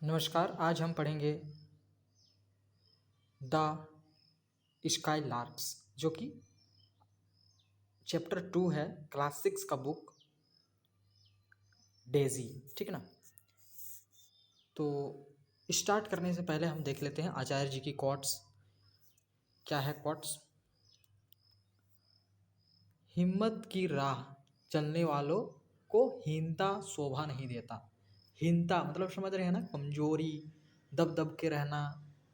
नमस्कार। आज हम पढ़ेंगे द स्काई लार्क्स, जो कि चैप्टर 2 है, क्लास 6 का बुक डेजी। ठीक है ना। तो स्टार्ट करने से पहले हम देख लेते हैं आचार्य जी की कोट्स। क्या है कोट्स? हिम्मत की राह चलने वालों को हीनता शोभा नहीं देता। हीनता मतलब समझ रहे हैं ना, कमजोरी, दब दब के रहना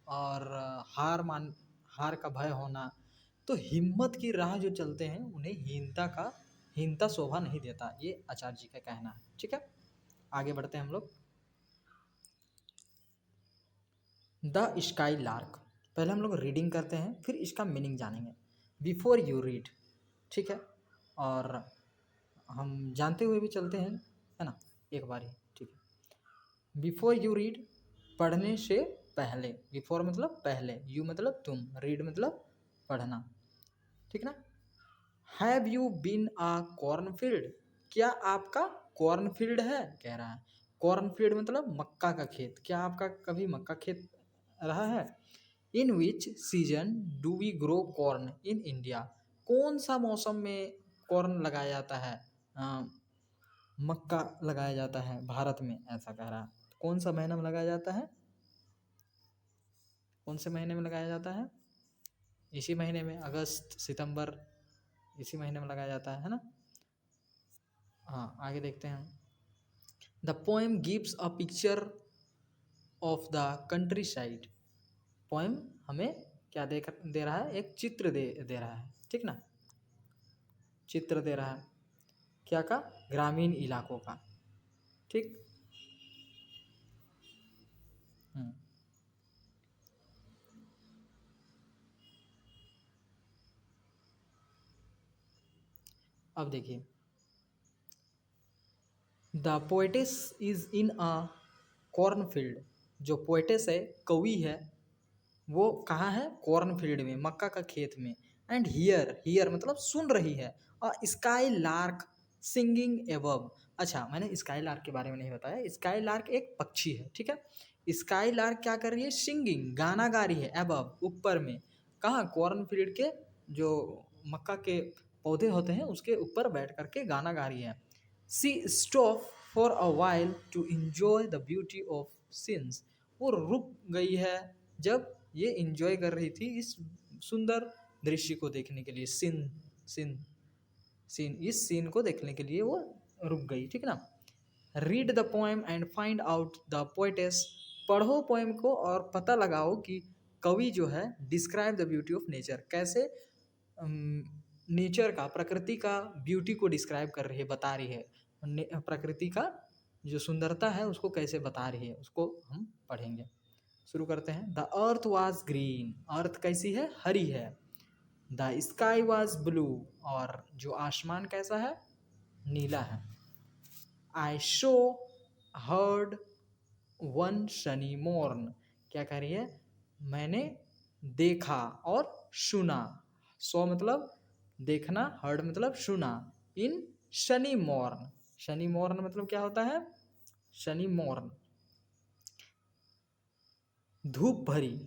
और हार का भय होना। तो हिम्मत की राह जो चलते हैं उन्हें हीनता शोभा नहीं देता, ये आचार्य जी का कहना है। ठीक है, आगे बढ़ते हैं हम लोग। द स्काई लार्क, पहले हम लोग रीडिंग करते हैं, फिर इसका मीनिंग जानेंगे बिफोर यू रीड। ठीक है, और हम जानते हुए भी चलते हैं, है ना, एक बार ही। ठीक है, बिफोर यू रीड, पढ़ने से पहले। बिफोर मतलब पहले, यू मतलब तुम, रीड मतलब पढ़ना। ठीक ना। Have you been a cornfield, क्या आपका कॉर्नफील्ड है, कह रहा है। कॉर्नफील्ड मतलब मक्का का खेत। क्या आपका कभी मक्का खेत रहा है? In which season do we grow corn in India, कौन सा मौसम में कॉर्न लगाया जाता है, मक्का लगाया जाता है भारत में, ऐसा कह रहा है। कौन सा महीना में लगाया जाता है? कौन से महीने में लगाया जाता है? इसी महीने में, अगस्त सितंबर, इसी महीने में लगाया जाता है ना। हाँ, आगे देखते हैं। The poem gives a picture of the country side. Poem हमें क्या दे रहा है? एक चित्र दे रहा है। ठीक ना, चित्र दे रहा है। क्या का? ग्रामीण इलाकों का। ठीक। हम्म अब देखिए, the poet's is in a cornfield. जो पोएटिस है, कवि है, वो कहाँ है? कॉर्नफील्ड में, मक्का का खेत में। एंड हियर, हियर मतलब सुन रही है। और स्काई लार्क सिंगिंग एबव। अच्छा, मैंने स्काई लार्क के बारे में नहीं बताया। स्काई लार्क एक पक्षी है। ठीक है, स्काई लार्क क्या कर रही है? सिंगिंग, गाना गा रही है। एबव, ऊपर में। कहाँ? कॉर्नफील्ड के जो मक्का के पौधे होते हैं उसके ऊपर बैठ करके गाना गा रही है। She stop for a while to enjoy the beauty of scenes. वो रुक गई है जब ये इंजॉय कर रही थी इस सुंदर दृश्य को देखने के लिए। सीन सीन इस सीन को देखने के लिए वो रुक गई। ठीक ना। Read the poem and find out the poetess. पढ़ो पोएम को और पता लगाओ कि कवि जो है describe the beauty of nature, कैसे नेचर का, प्रकृति का ब्यूटी को डिस्क्राइब कर रही है, बता रही है। प्रकृति का जो सुंदरता है उसको कैसे बता रही है, उसको हम पढ़ेंगे। शुरू करते हैं। द अर्थ वॉज ग्रीन, अर्थ कैसी है? हरी है। द स्काई वॉज ब्लू, और जो आसमान कैसा है? नीला है। I saw herd one sunny morn, क्या कह रही है? मैंने देखा और सुना। सो मतलब देखना, हर्ड मतलब सुना। इन शनि मॉर्न, शनि मॉर्न मतलब क्या होता है? शनि मॉर्न धूप भरी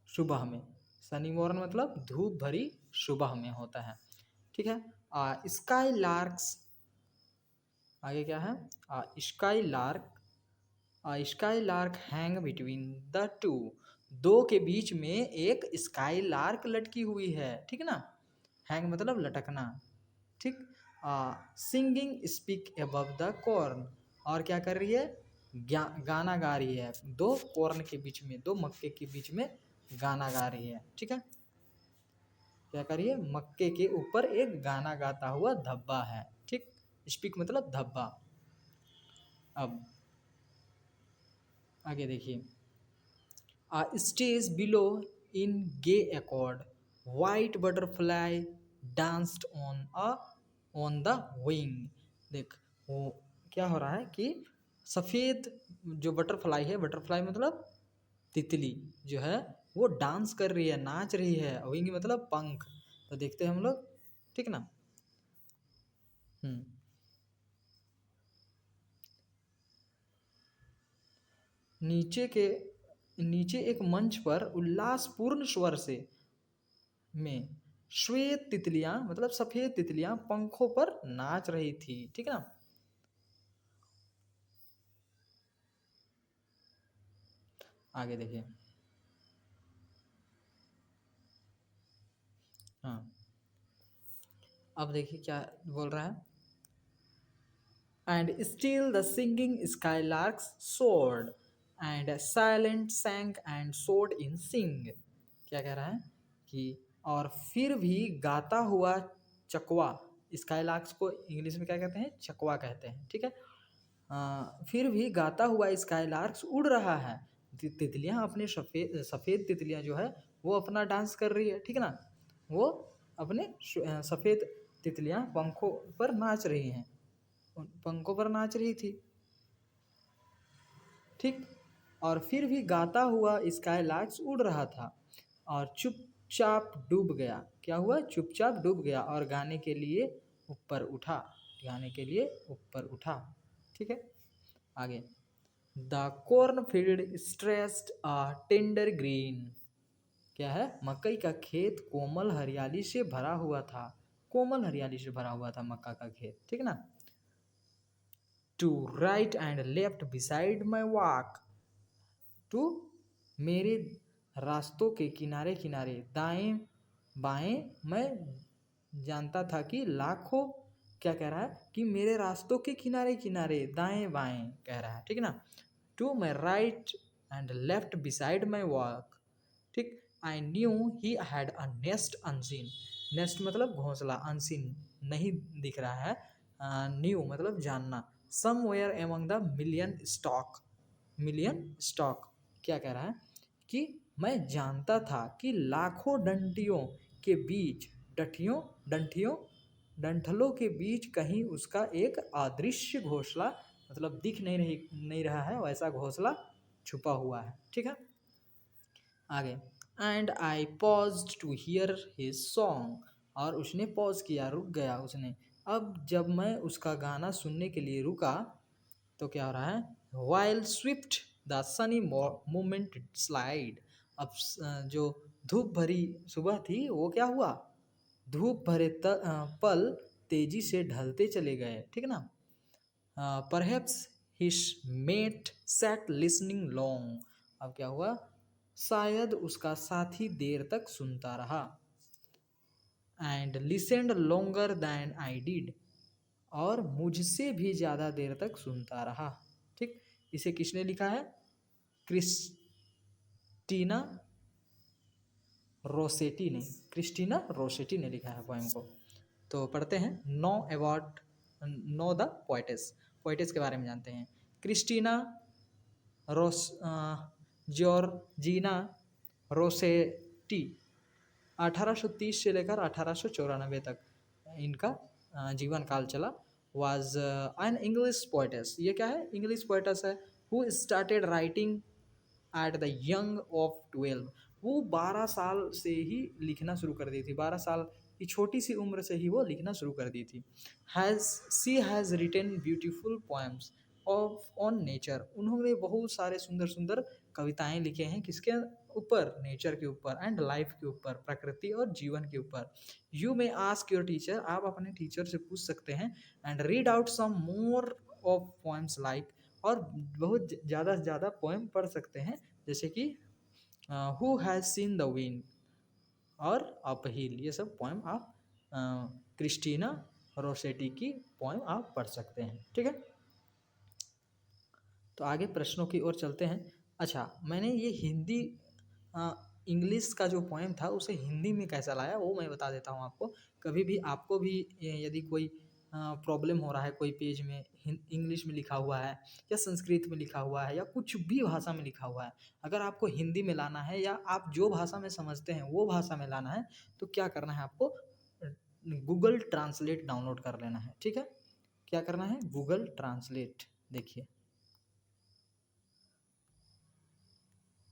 सुबह में। शनि मॉर्न मतलब धूप भरी सुबह में होता है। ठीक है। स्काई लार्क्स, आगे क्या है? Sky lark hang between the two, दो के बीच में एक स्काई लार्क लटकी हुई है। ठीक ना। हैंग मतलब लटकना। ठीक। Singing speak above the corn, और क्या कर रही है? गाना गा रही है। दो कॉर्न के बीच में, दो मक्के के बीच में गाना गा रही है। ठीक है, क्या करिए? मक्के के ऊपर एक गाना गाता हुआ धब्बा है। ठीक, स्पीक मतलब धब्बा। अब आगे देखिए। Stage below in gay accord, white butterfly danced on the wing. देख, वो क्या हो रहा है कि सफ़ेद जो बटरफ्लाई है, बटरफ्लाई मतलब तितली जो है, वो डांस कर रही है, नाच रही है। विंग मतलब पंख। तो देखते हैं हम लोग। ठीक ना। हम्म नीचे एक मंच पर उल्लासपूर्ण स्वर से में श्वेत तितलियां मतलब सफेद तितलियां पंखों पर नाच रही थी। ठीक है ना। आगे देखिए। हाँ, अब देखिए क्या बोल रहा है। And still the singing skylarks soared, and silent sang and soared in sing। क्या कह रहा है कि और फिर भी गाता हुआ चकवा, स्काईलार्क्स को इंग्लिश में क्या कहते हैं, चकवा कहते हैं। ठीक है। फिर भी गाता हुआ स्काईलार्क्स उड़ रहा है। तितलियां अपने सफ़ेद सफ़ेद तितलियां जो है वो अपना डांस कर रही है। ठीक है ना। वो अपने सफ़ेद तितलियां पंखों पर नाच रही हैं, पंखों पर नाच रही थी। ठीक। और फिर भी गाता हुआ स्काईलार्क्स उड़ रहा था और चुपचाप डूब गया। क्या हुआ, चुपचाप डूब गया और गाने के लिए ऊपर उठा, गाने के लिए ऊपर उठा। ठीक है। आगे। The cornfield stressed a tender green. क्या है, मकई का खेत कोमल हरियाली से भरा हुआ था, कोमल हरियाली से भरा हुआ था मक्का का खेत। ठीक है ना। To right and left beside my walk. टू मेरे रास्तों के किनारे किनारे, दाएं बाएं मैं जानता था कि लाखों, क्या कह रहा है कि मेरे रास्तों के किनारे किनारे दाएं बाएं कह रहा है। ठीक है ना। To my right and left beside my walk. ठीक। I knew he had a nest unseen. Nest मतलब घोंसला, अनसीन नहीं दिख रहा है, न्यू मतलब जानना। Somewhere among the million stock, million stock. क्या कह रहा है कि मैं जानता था कि लाखों डंटियों के बीच, डंठियों डंठियों डंठलों के बीच कहीं उसका एक अदृश्य घोंसला, मतलब दिख नहीं रहा है वैसा घोंसला छुपा हुआ है। ठीक है। आगे। And I paused to hear his song. और उसने पॉज किया, रुक गया उसने। अब जब मैं उसका गाना सुनने के लिए रुका तो क्या हो रहा है, while Swift the Sunny moment slide. अब जो धूप भरी सुबह थी वो क्या हुआ, धूप भरे पल तेजी से ढलते चले गए। ठीक है ना। Perhaps his mate sat listening long. अब क्या हुआ, शायद उसका साथी देर तक सुनता रहा। And listened longer than I did. और मुझसे भी ज़्यादा देर तक सुनता रहा। ठीक। इसे किसने लिखा है, क्रिस्टीना रोसेटी ने, क्रिस्टीना रोसेटी ने लिखा है पोएम को। तो पढ़ते हैं। Know about, know the poetess, poetess के बारे में जानते हैं। क्रिस्टीना रोस जॉर्जिना रोसेटी 1830 से लेकर 1894 तक इनका जीवन काल चला। Was an English poetess. ये क्या है, इंग्लिश पोइटेस है। Who started writing at the young of 12। वो 12 साल से ही लिखना शुरू कर दी थी, 12 साल की छोटी सी उम्र से ही वो लिखना शुरू कर दी थी। Has she has written beautiful poems of on nature. उन्होंने बहुत सारे सुंदर सुंदर कविताएं लिखे हैं, किसके ऊपर, नेचर के ऊपर, एंड लाइफ के ऊपर, प्रकृति और जीवन के ऊपर। You may ask your teacher, आप अपने टीचर से पूछ सकते हैं। And read out some more of poems like. और बहुत ज़्यादा से ज़्यादा पोएम पढ़ सकते हैं, जैसे कि who has seen the wind और अपहिल। ये सब पोएम आप क्रिस्टीना रोसेटी की पोएम आप पढ़ सकते हैं। ठीक है। तो आगे प्रश्नों की ओर चलते हैं। अच्छा, मैंने ये हिंदी इंग्लिश का जो पोएम था उसे हिंदी में कैसा लाया वो मैं बता देता हूँ आपको। कभी भी आपको भी यदि कोई प्रॉब्लम हो रहा है, कोई पेज में इंग्लिश में लिखा हुआ है या संस्कृत में लिखा हुआ है या कुछ भी भाषा में लिखा हुआ है, अगर आपको हिंदी में लाना है या आप जो भाषा में समझते हैं वो भाषा में लाना है, तो क्या करना है आपको, गूगल ट्रांसलेट डाउनलोड कर लेना है। ठीक है। क्या करना है, गूगल ट्रांसलेट। देखिए,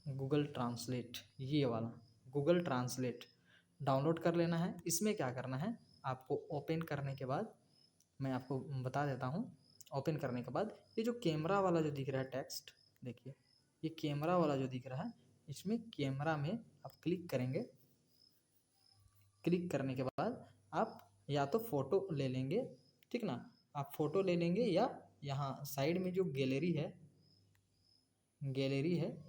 गूगल ट्रांसलेट, ये वाला गूगल ट्रांसलेट डाउनलोड कर लेना है। इसमें क्या करना है आपको, ओपन करने के बाद मैं आपको बता देता हूँ। ओपन करने के बाद ये जो कैमरा वाला जो दिख रहा है टेक्स्ट, देखिए ये कैमरा वाला जो दिख रहा है, इसमें कैमरा में आप क्लिक करेंगे। क्लिक करने के बाद आप या तो फ़ोटो ले लेंगे, ठीक ना, आप फ़ोटो ले लेंगे, या यहाँ साइड में जो गैलरी है,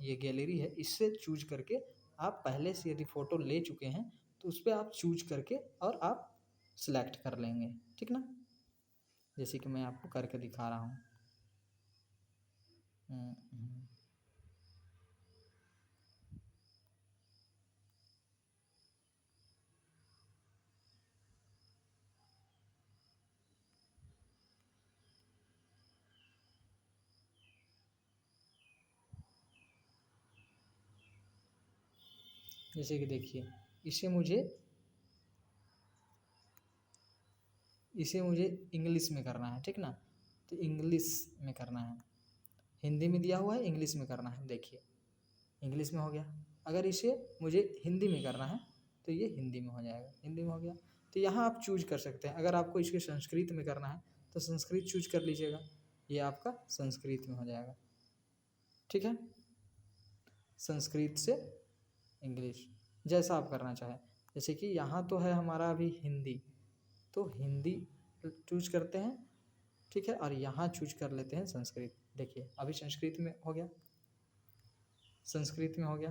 ये गैलरी है, इससे चूज करके आप पहले से यदि फ़ोटो ले चुके हैं तो उस पर आप चूज करके और आप सिलेक्ट कर लेंगे, ठीक ना, जैसे कि मैं आपको करके दिखा रहा हूँ। हम्म, हम्म। जैसे कि देखिए, इसे मुझे इसे मुझे इंग्लिश में करना है, ठीक ना, तो इंग्लिश में करना है। हिंदी में दिया हुआ है, इंग्लिश में करना है, देखिए इंग्लिश में हो गया। अगर इसे मुझे हिंदी में करना है तो ये हिंदी में हो जाएगा, हिंदी में हो गया। तो यहाँ आप चूज कर सकते हैं। अगर आपको इसके संस्कृत में करना है तो संस्कृत चूज कर लीजिएगा, ये आपका संस्कृत में हो जाएगा, ठीक है, संस्कृत से इंग्लिश, जैसा आप करना चाहें। जैसे कि यहाँ तो है हमारा अभी हिंदी, तो हिंदी चूज करते हैं, ठीक है, और यहाँ चूज कर लेते हैं संस्कृत। देखिए अभी संस्कृत में हो गया, संस्कृत में हो गया,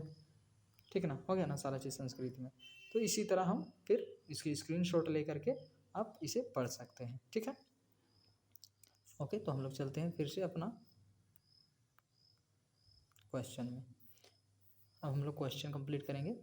ठीक है ना, हो गया ना सारा चीज़ संस्कृत में। तो इसी तरह हम फिर इसकी स्क्रीनशॉट ले करके आप इसे पढ़ सकते हैं, ठीक है। ओके, तो हम लोग चलते हैं फिर से अपना क्वेश्चन में। अब हम लोग क्वेश्चन कंप्लीट करेंगे।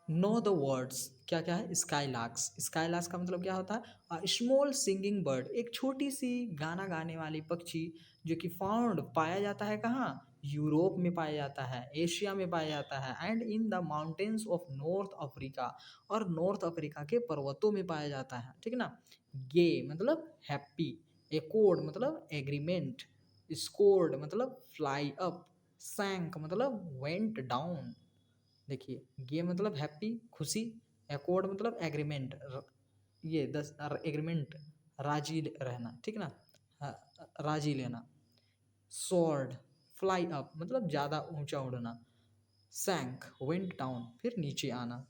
नो द वर्ड्स, क्या क्या है, स्काईलार्क्स। स्काईलार्क्स का मतलब क्या होता है, स्मॉल सिंगिंग बर्ड, एक छोटी सी गाना गाने वाली पक्षी, जो कि फाउंड पाया जाता है कहाँ, यूरोप में पाया जाता है, एशिया में पाया जाता है, and in the mountains of north Africa, और नॉर्थ अफ्रीका के पर्वतों में पाया जाता है, ठीक ना। गे मतलब हैप्पी, एकॉर्ड मतलब एग्रीमेंट, स्कोर्ड मतलब फ्लाई अप, सैंक मतलब वेंट डाउन। देखिए ये मतलब हैप्पी खुशी, एकॉर्ड मतलब एग्रीमेंट, ये दस एग्रीमेंट, राजी रहना, ठीक ना, राजी लेना। सॉर्ड फ्लाई अप मतलब ज़्यादा ऊंचा उड़ना, सैंक वेंट डाउन फिर नीचे आना,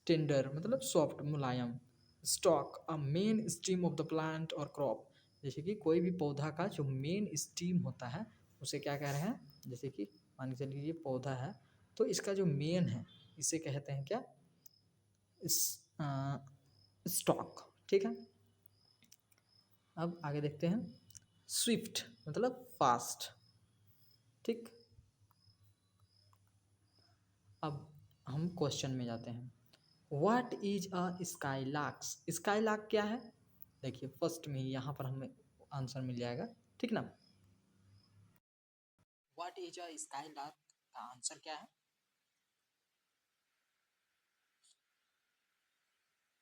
टेंडर मतलब soft Mulayam, stock a main steam of the plant और क्रॉप, जैसे कि कोई भी पौधा का जो मेन स्टीम होता है उसे क्या कह रहे हैं, जैसे कि मान के चलिए ये पौधा है, तो इसका जो मेन है इसे कहते हैं क्या, इस स्टॉक, ठीक है। अब आगे देखते हैं, स्विफ्ट मतलब फास्ट, ठीक। अब हम क्वेश्चन में जाते हैं। व्हाट इज अ स्काईलार्क्स, स्काईलार्क क्या है, देखिए फर्स्ट में ही यहाँ पर हमें आंसर मिल जाएगा, ठीक ना। व्हाट इज अ स्काईलार्क का आंसर क्या है,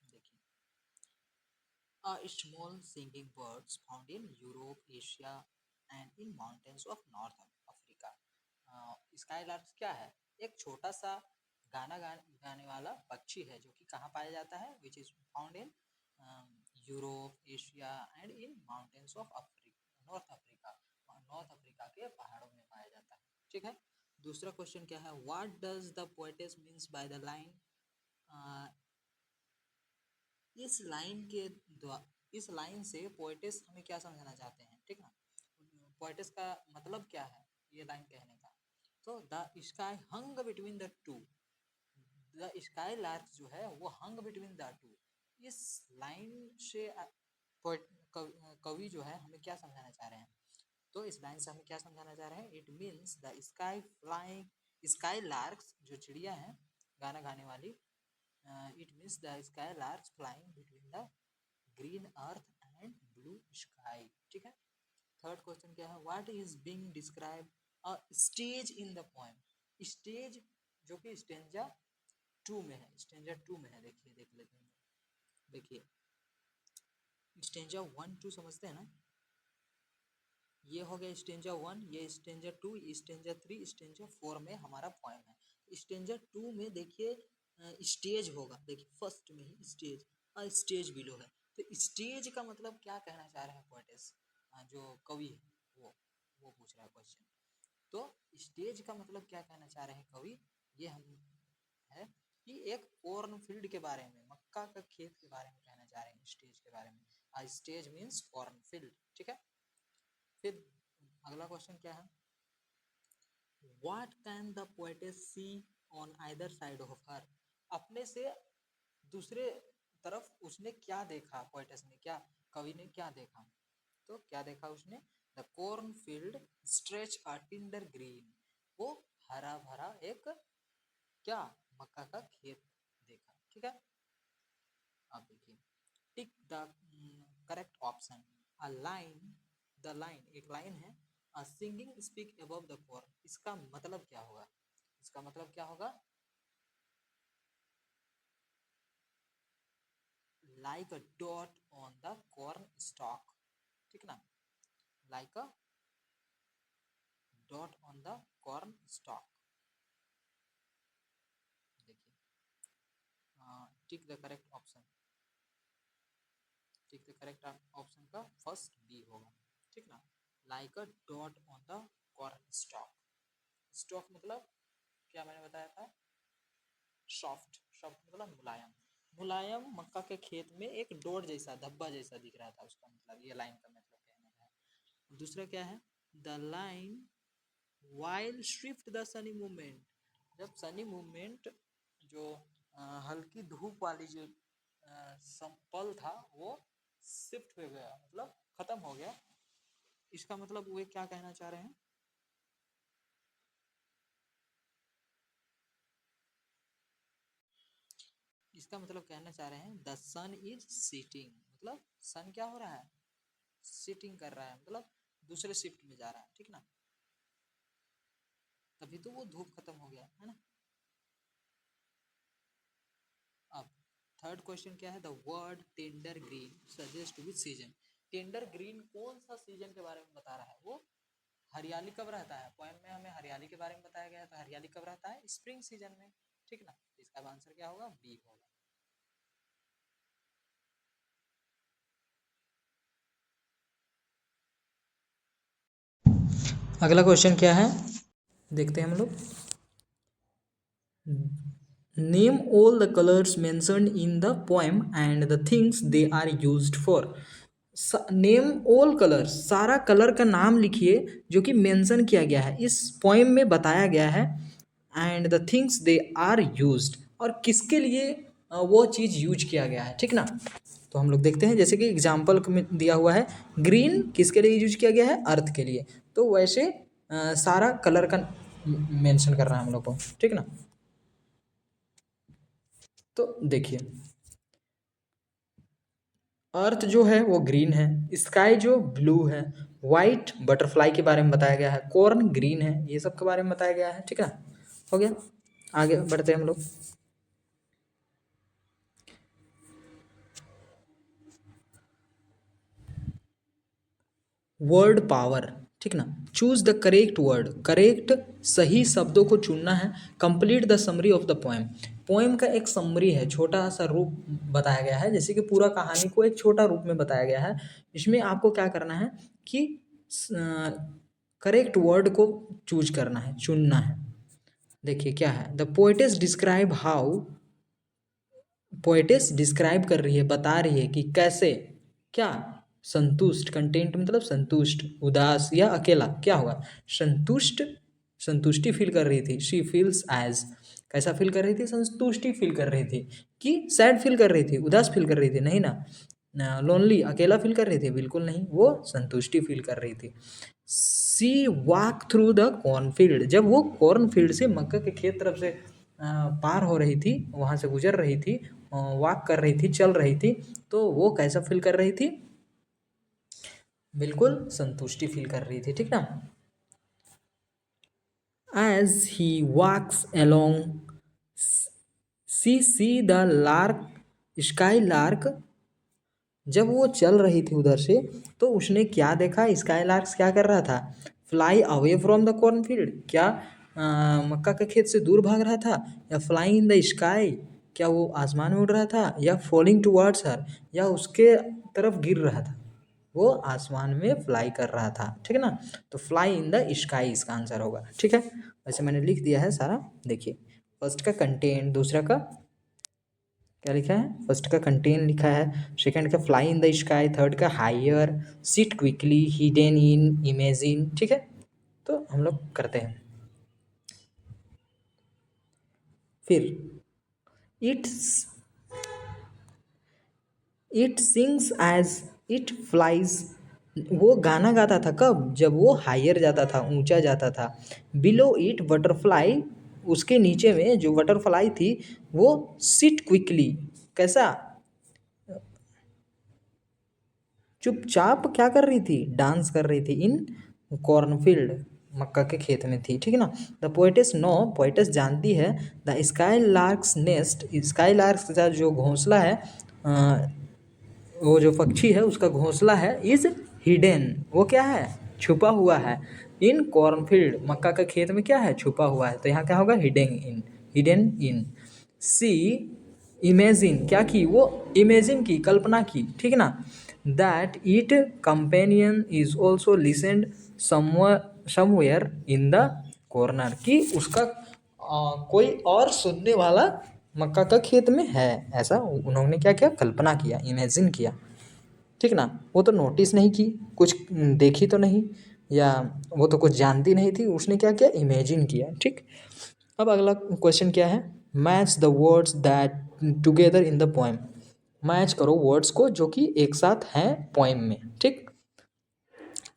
देखिए a small singing birds found in Europe, Asia and in mountains of North Africa। Skylark क्या है, एक छोटा सा गाने वाला पक्षी है जो कि कहाँ पाया जाता है, which is found in Europe, Asia and in mountains of Africa, north Africa के पहाड़ों में पाया जाता है, ठीक है। दूसरा क्वेश्चन क्या है, what does the poet's means by the line, इस लाइन के द्वारा, इस लाइन से पोएटिस हमें क्या समझाना चाहते हैं, ठीक ना, पोएटिस का मतलब क्या है ये लाइन कहने का। तो the sky hung between the two, the sky lark जो है वो हंग बिटवीन द टू, इस लाइन से कवि जो है हमें क्या समझाना चाह रहे हैं, तो इस लाइन से हमें क्या समझाना चाह रहे हैं, it means the sky flying, skylarks जो चिड़िया है गाना गाने वाली, it means the skylarks flying between the green earth and blue sky, ठीक है। थर्ड क्वेश्चन क्या है, what is being described a stage in the poem, stage जो कि स्टेंजा टू में है, स्टेंजा टू में है, देखिए देख लेते हैं, देखिए स्टेंजा वन टू समझते हैं ना, ये हो गया स्टेंजा वन, ये stanza to, stanza three, stanza four में हमारा पोएम है। स्टेंजा टू में देखिए स्टेज होगा, देखिए फर्स्ट में ही स्टेज, स्टेज बिलो है, तो स्टेज का मतलब क्या कहना चाह रहे हैं पोएटिस, जो कवि है वो पूछ रहा है क्वेश्चन। तो स्टेज का मतलब क्या कहना चाह रहे हैं कवि, ये हम है कि एक कॉर्न फील्ड के बारे में, मक्का का खेत के बारे में कहना चाह रहे हैं स्टेज के बारे में। स्टेज मीन्स कॉर्न फील्ड, ठीक है। फिर अगला क्वेश्चन क्या है, what can the poetess see on either side of her, अपने से दूसरे तरफ उसने क्या देखा, पोएटेस ने क्या, कवि ने क्या देखा, तो क्या देखा उसने, the corn field stretch a Tinder green, वो हरा भरा एक क्या, मक्का का खेत देखा, ठीक है। अब देखिए, tick the correct option, a line, the line एक लाइन है, a singing speak above the corn, इसका मतलब क्या होगा, इसका मतलब क्या होगा, like a dot on the corn stalk, ठीक ना, like a dot on the corn stalk. देखिए, tick the correct option, tick the correct option का फर्स्ट बी होगा, ठीक ना, like a dot on the corn stalk. Stalk मतलब क्या मैंने बताया था, सॉफ्ट, सॉफ्ट मतलब मुलायम, मुलायम मक्का के खेत में एक डॉट जैसा, धब्बा जैसा दिख रहा था, उसका मतलब ये लाइन का मतलब कहने का है। दूसरा क्या है, the line while Swift the Sunny movement, जब सनी मूवमेंट जो हल्की धूप वाली जो पल था वो शिफ्ट हो गया, मतलब खत्म हो गया, इसका मतलब वे क्या कहना चाह रहे हैं, इसका मतलब कहना चाह रहे हैं द सन इज सीटिंग, मतलब सन क्या हो रहा है, सीटिंग कर रहा है, मतलब दूसरे शिफ्ट में जा रहा है, ठीक ना, तभी तो वो धूप खत्म हो गया है ना। अब थर्ड क्वेश्चन क्या है, the word tender green suggest which season, tender green कौन सा सीजन के बारे में बता रहा है, वो हरियाली कब रहता है, पोएम में हमें हरियाली के बारे में बताया गया है, तो हरियाली कब रहता है, स्प्रिंग सीजन में, ठीक ना, इसका आंसर क्या होगा, बी होगा। अगला क्वेश्चन क्या है, देखते हैं हम लोग, name all the colours mentioned in the poem and the things they are used for, name all colours, सारा कलर का नाम लिखिए जो कि मेंशन किया गया है इस पोएम में, बताया गया है, and the things they are used, और किसके लिए वो चीज़ यूज किया गया है, ठीक ना। तो हम लोग देखते हैं, जैसे कि एग्जाम्पल में दिया हुआ है, ग्रीन किसके लिए यूज किया गया है, अर्थ के लिए, तो वैसे सारा कलर का मेंशन कर रहा है हम लोग को, ठीक ना। तो देखिए, अर्थ जो है वो ग्रीन है, स्काई जो ब्लू है, वाइट बटरफ्लाई के बारे में बताया गया है, कॉर्न ग्रीन है, ये सब के बारे में बताया गया है, ठीक है, हो गया। आगे बढ़ते हैं हम लोग, वर्ड पावर, ठीक ना, choose the correct word, correct सही शब्दों को चुनना है, complete the summary of the poem, poem का एक समरी है, छोटा सा रूप बताया गया है, जैसे कि पूरा कहानी को एक छोटा रूप में बताया गया है, इसमें आपको क्या करना है कि करेक्ट वर्ड को चूज करना है, चुनना है। देखिए क्या है, the poetess describe how, poetess describe कर रही है, बता रही है कि कैसे, क्या, संतुष्ट, कंटेंट मतलब संतुष्ट, उदास या अकेला, क्या होगा, संतुष्ट, संतुष्टि फील कर रही थी, शी फील्स एज, कैसा फील कर रही थी, संतुष्टि फील कर रही थी, कि सैड फील कर रही थी, उदास फील कर रही थी, नहीं ना, लोनली अकेला फील कर रही थी, बिल्कुल नहीं, वो संतुष्टि फील कर रही थी। सी वॉक थ्रू द कॉर्नफील्ड, जब वो कॉर्नफील्ड से मक्का के खेत तरफ से पार हो रही थी, वहाँ से गुजर रही थी, वॉक कर रही थी, चल रही थी, तो वो कैसा फील कर रही थी, बिल्कुल संतुष्टि फील कर रही थी, ठीक ना। As he walks along see the lark, skylark, जब वो चल रही थी उधर से, तो उसने क्या देखा, स्काई लार्क्स क्या कर रहा था, fly away from the cornfield, क्या मक्का के खेत से दूर भाग रहा था, या फ्लाई इन द स्काई, क्या वो आसमान में उड़ रहा था या फॉलिंग टुवर्ड्स हर, या उसके तरफ गिर रहा था? वो आसमान में फ्लाई कर रहा था, ठीक है ना। तो फ्लाई इन द स्काई इसका आंसर होगा, ठीक है। वैसे मैंने लिख दिया है सारा, देखिए फर्स्ट का कंटेन, दूसरा का क्या लिखा है, फर्स्ट का कंटेन लिखा है, सेकंड का fly in the sky, third का higher, sit quickly, hidden in, imagine, ठीक है। तो हम लोग करते हैं फिर। It's it sings as it flies, वो गाना गाता था कब, जब वो हायर जाता था, ऊंचा जाता था। बिलो इट बटरफ्लाई, उसके नीचे में जो बटरफ्लाई थी वो सिट क्विकली, कैसा, चुपचाप क्या कर रही थी, डांस कर रही थी, इन कॉर्नफील्ड, मक्का के खेत में थी, ठीक है ना। द पोइटेस नो, पोइटेस जानती है, the sky larks nest, sky larks का जो घोंसला है, वो जो पक्षी है उसका घोंसला है, इज हिडन, वो क्या है, छुपा हुआ है, इन कॉर्नफील्ड, मक्का का खेत में क्या है, छुपा हुआ है। तो यहाँ क्या होगा, hidden in, hidden in. See imagine, क्या की, वो इमेजिन की, कल्पना की, ठीक है ना। That it companion is also लिसेंड somewhere in the corner, कि उसका कोई और सुनने वाला मक्का का खेत में है, ऐसा उन्होंने क्या किया, कल्पना किया, इमेजिन किया, ठीक ना। वो तो नोटिस नहीं की, कुछ देखी तो नहीं, या वो तो कुछ जानती नहीं थी, उसने क्या किया, इमेजिन किया, ठीक। अब अगला क्वेश्चन क्या है, match the words that together in the poem, match करो वर्ड्स को जो कि एक साथ हैं पोएम में, ठीक।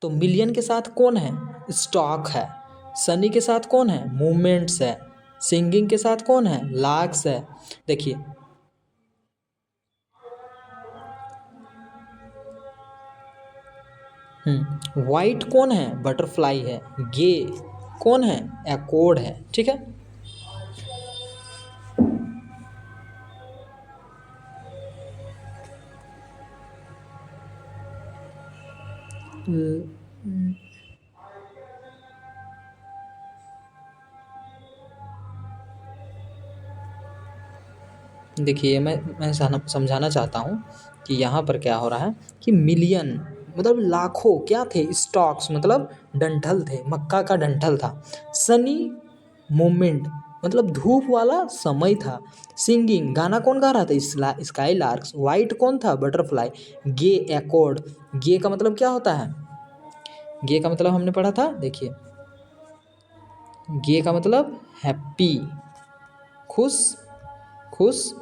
तो मिलियन के साथ कौन है, स्टॉक है। सनी के साथ कौन है, मूवमेंट्स है। सिंगिंग के साथ कौन है, लार्क्स है। देखिए वाइट कौन है, बटरफ्लाई है। गे कौन है, एकॉर्ड है, ठीक है। देखिए मैं समझाना चाहता हूँ कि यहाँ पर क्या हो रहा है, कि मिलियन मतलब लाखों क्या थे, स्टॉक्स मतलब डंठल थे, मक्का का डंठल था। सनी मोमेंट मतलब धूप वाला समय था। सिंगिंग गाना कौन गा रहा था, स्काई लार्क्स। वाइट कौन था, बटरफ्लाई। गे एकॉर्ड, गे का मतलब क्या होता है, गे का मतलब हमने पढ़ा था, देखिए गे का मतलब हैप्पी, खुश, खुश,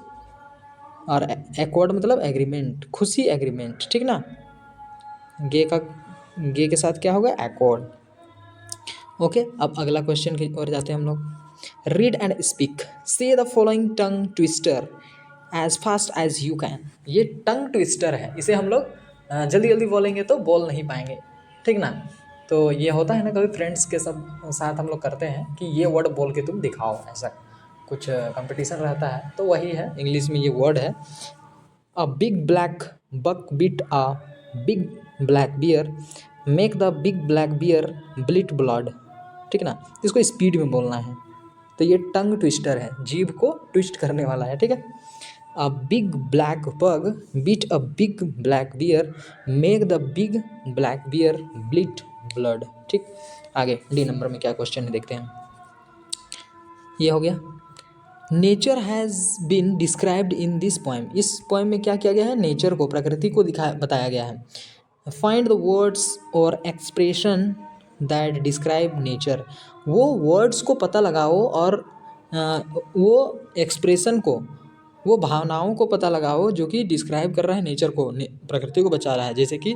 और एकॉर्ड मतलब एग्रीमेंट, खुशी एग्रीमेंट, ठीक ना। गे का, गे के साथ क्या होगा, एकॉर्ड। ओके, अब अगला क्वेश्चन की ओर जाते हैं हम लोग। Read and speak, say the following tongue twister as fast as you can. ये टंग ट्विस्टर है, इसे हम लोग जल्दी जल्दी बोलेंगे तो बोल नहीं पाएंगे, ठीक ना। तो ये होता है ना, कभी फ्रेंड्स के सब साथ हम लोग करते हैं कि ये वर्ड बोल के तुम दिखाओ, ऐसा कुछ कंपटीशन रहता है, तो वही है, इंग्लिश में ये वर्ड है। A big black buck beat a big black bear, make the big black bear bleed blood, ठीक ना। इसको स्पीड में बोलना है, तो ये टंग ट्विस्टर है, जीभ को ट्विस्ट करने वाला है, ठीक है। A big black pug bit a big black bear, make the big black bear bleed blood, ठीक। आगे डी नंबर में क्या क्वेश्चन है देखते हैं। ये हो गया, nature has been described in this poem, इस पोएम में क्या किया गया है, नेचर को, प्रकृति को दिखाया, बताया गया है। फाइंड द वर्ड्स और एक्सप्रेशन दैट डिस्क्राइब नेचर, वो वर्ड्स को पता लगाओ और वो एक्सप्रेशन को, वो भावनाओं को पता लगाओ जो कि डिस्क्राइब कर रहा है नेचर को, प्रकृति को बचा रहा है। जैसे कि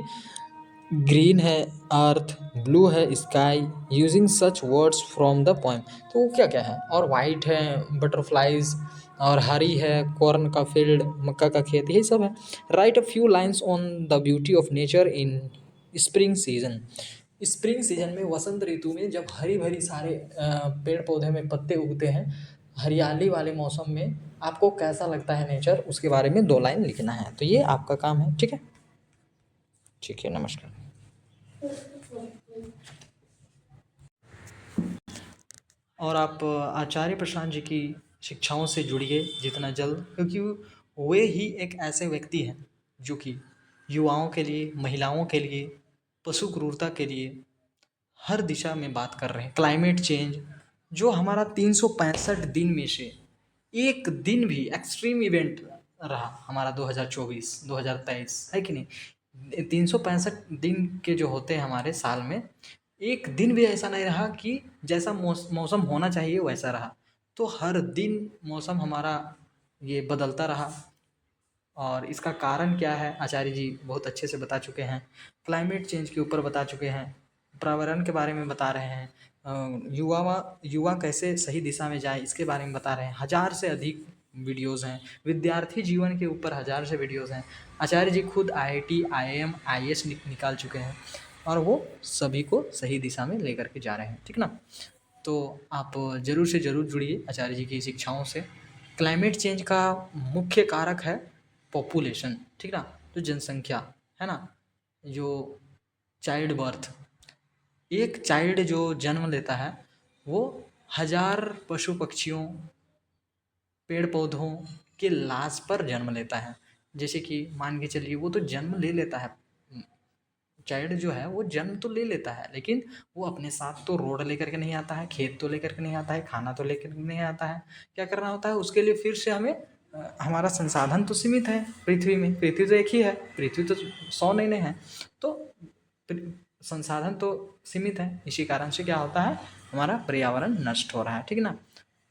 ग्रीन है अर्थ, ब्लू है sky, using such words from the poem, तो वो क्या क्या है, और वाइट है बटरफ्लाइज, और हरी है कॉर्न का फील्ड, मक्का का खेत, यही सब है। Right a few lines on the beauty of nature in spring season, spring season में, वसंत ऋतु में, जब हरी भरी सारे पेड़ पौधे में पत्ते उगते हैं, हरियाली वाले मौसम में आपको कैसा लगता है नेचर, उसके बारे में 2 लाइन लिखना है, तो ये आपका काम है, ठीक है। ठीक है, नमस्कार। और आप आचार्य प्रशांत जी की शिक्षाओं से जुड़िए जितना जल्द, क्योंकि वे ही एक ऐसे व्यक्ति हैं जो कि युवाओं के लिए, महिलाओं के लिए, पशु क्रूरता के लिए हर दिशा में बात कर रहे हैं। क्लाइमेट चेंज जो हमारा 365 दिन में से एक दिन भी एक्सट्रीम इवेंट रहा हमारा 2024 2023, है कि नहीं? 365 दिन के जो होते हैं हमारे साल में, एक दिन भी ऐसा नहीं रहा कि जैसा मौसम होना चाहिए वैसा रहा। तो हर दिन मौसम हमारा ये बदलता रहा। और इसका कारण क्या है, आचार्य जी बहुत अच्छे से बता चुके हैं। क्लाइमेट चेंज के ऊपर बता चुके हैं, पर्यावरण के बारे में बता रहे हैं, युवा कैसे सही दिशा में जाए इसके बारे में बता रहे हैं। 1000 से अधिक वीडियोज़ हैं, विद्यार्थी जीवन के ऊपर 1000 से वीडियोज़ हैं। आचार्य जी खुद IIT IIM IAS निकाल चुके हैं और वो सभी को सही दिशा में लेकर के जा रहे हैं, ठीक ना? तो आप ज़रूर से ज़रूर जुड़िए आचार्य जी की शिक्षाओं से। क्लाइमेट चेंज का मुख्य कारक है पॉपुलेशन, ठीक ना? जो जनसंख्या है ना, जो चाइल्ड बर्थ, एक चाइल्ड जो जन्म लेता है वो 1000 पशु पक्षियों, पेड़ पौधों के लाश पर जन्म लेता है। जैसे कि मान के चलिए वो तो जन्म ले लेता है, चाइल्ड जो है वो जन्म तो ले लेता है, लेकिन वो अपने साथ तो रोड लेकर के नहीं आता है, खेत तो लेकर के नहीं आता है, खाना तो लेकर के नहीं आता है। क्या करना होता है उसके लिए? फिर से हमें हमारा संसाधन तो सीमित है पृथ्वी में, पृथ्वी तो एक ही है, पृथ्वी तो 100 नहीं है, तो संसाधन तो सीमित है। इसी कारण से क्या होता है, हमारा पर्यावरण नष्ट हो रहा है, ठीक ना?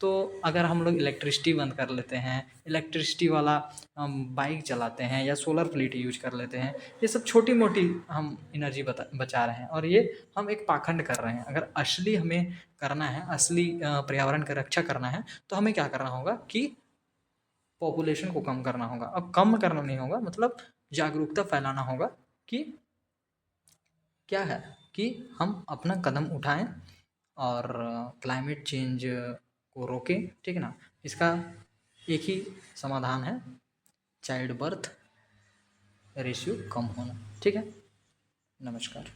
तो अगर हम लोग इलेक्ट्रिसिटी बंद कर लेते हैं, इलेक्ट्रिसिटी वाला बाइक चलाते हैं या सोलर प्लेट यूज कर लेते हैं, ये सब छोटी मोटी हम एनर्जी बचा रहे हैं और ये हम एक पाखंड कर रहे हैं। अगर असली हमें करना है, असली पर्यावरण की रक्षा करना है, तो हमें क्या करना होगा कि पॉपुलेशन को कम करना होगा। अब कम करना नहीं होगा, मतलब जागरूकता फैलाना होगा कि क्या है कि हम अपना कदम उठाएं और क्लाइमेट चेंज को रोकें, ठीक है ना? इसका एक ही समाधान है, चाइल्ड बर्थ रेशियो कम होना, ठीक है? नमस्कार।